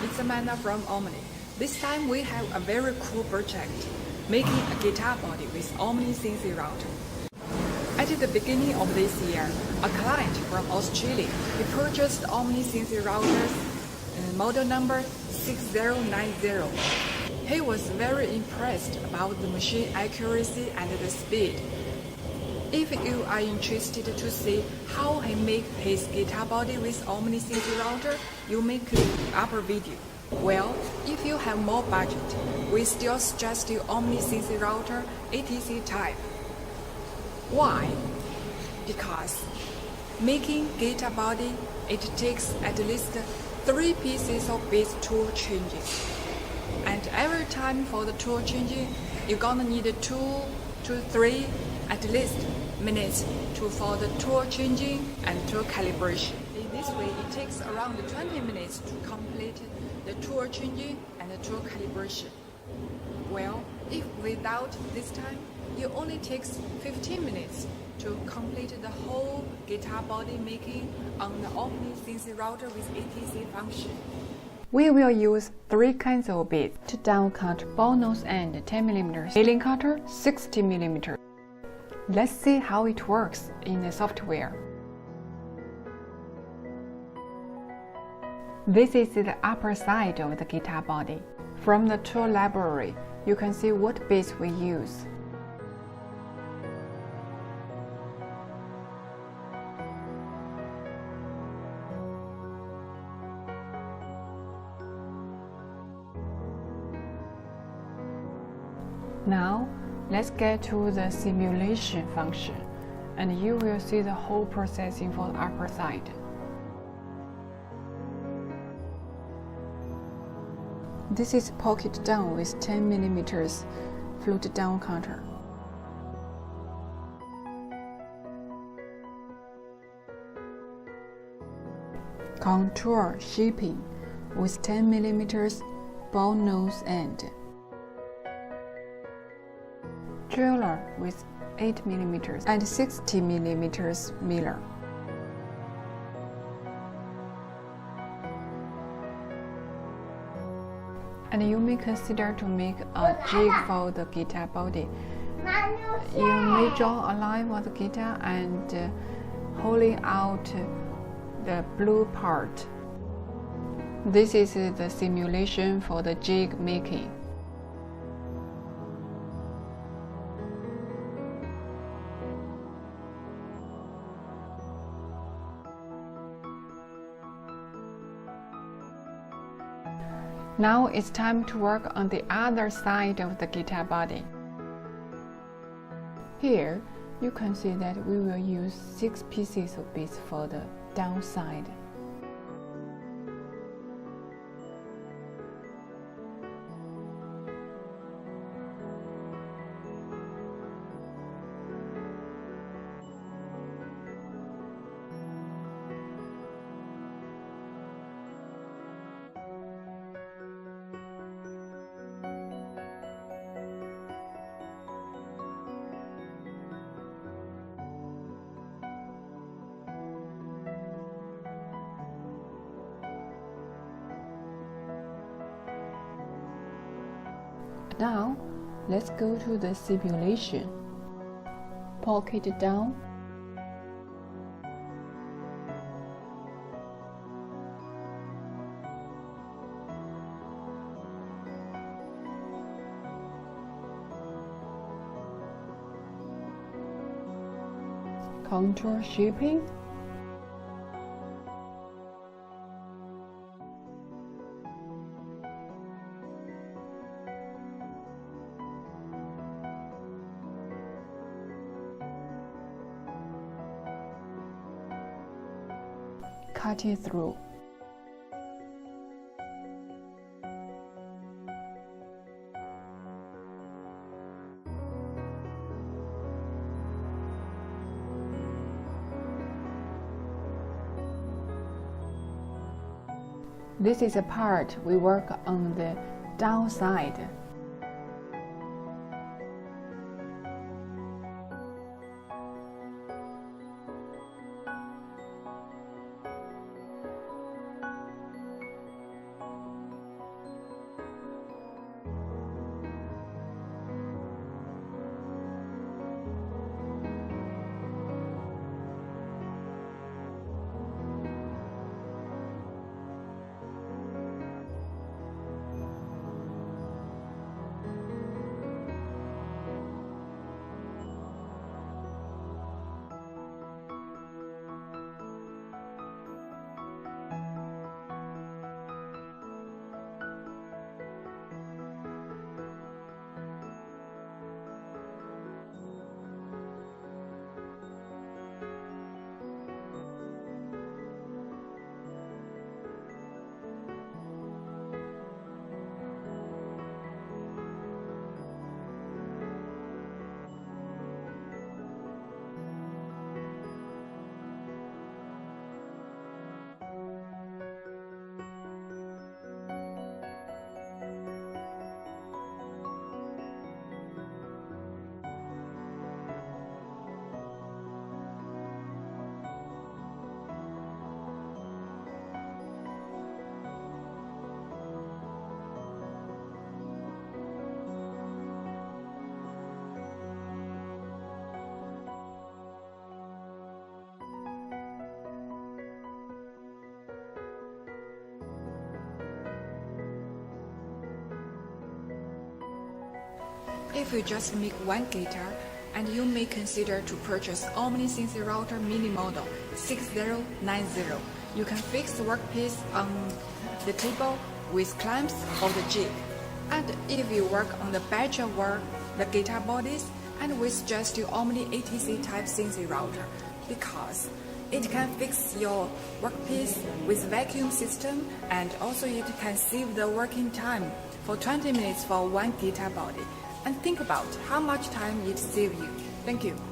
it's Amanda from Omni. This time we have a very cool project, making a guitar body with Omni CNC router. At the beginning of this year, a client from Australia, he purchased Omni CNC routers, model number 6090. He was very impressed about the machine accuracy and the speed. If you are interested to see how he made his guitar body with Omni CNC router, you may click the upper video. Well, if you have more budget, we still suggest you Omni CNC router ATC type. Why? Because making guitar body, it takes at least 3 pieces of base tool changes. And every time for the tool changing, you're gonna need 2 to 3 at least minutes for the tool changing and tool calibration. In this way, it takes around 20 minutes to complete the tool changing and the tool calibration. Well, if without this time, it only takes 15 minutes to complete the whole guitar body making on the Omni CNC router with ATC function. We will use 3 kinds of bits: to down cut, ball nose end 10mm, milling cutter 60mm. Let's see how it works in the software. This is the upper side of the guitar body. From the tool library, you can see what bits we use. Now, let's get to the simulation function, and you will see the whole processing for the upper side. This is pocket down with 10mm float down cutter. Contour shaping with 10mm ball nose end. Driller with 8mm and 60mm miller. And you may consider to make a jig for the guitar body. You may draw a line for the guitar and holding out the blue part. This is the simulation for the jig making. Now it's time to work on the other side of the guitar body. Here, you can see that we will use 6 pieces of bits for the downside. Now, let's go to the simulation. Pocket down. Contour shaping. Cut it through. This is a part we work on the downside. If you just make one guitar, and you may consider to purchase Omni CNC router mini model 6090. You can fix the workpiece on the table with clamps or the jig. And if you work on the batch of work, the guitar bodies, and we suggest you Omni ATC type CNC router because it can fix your workpiece with vacuum system, and also it can save the working time for 20 minutes for one guitar body. And think about how much time it saves you. Thank you.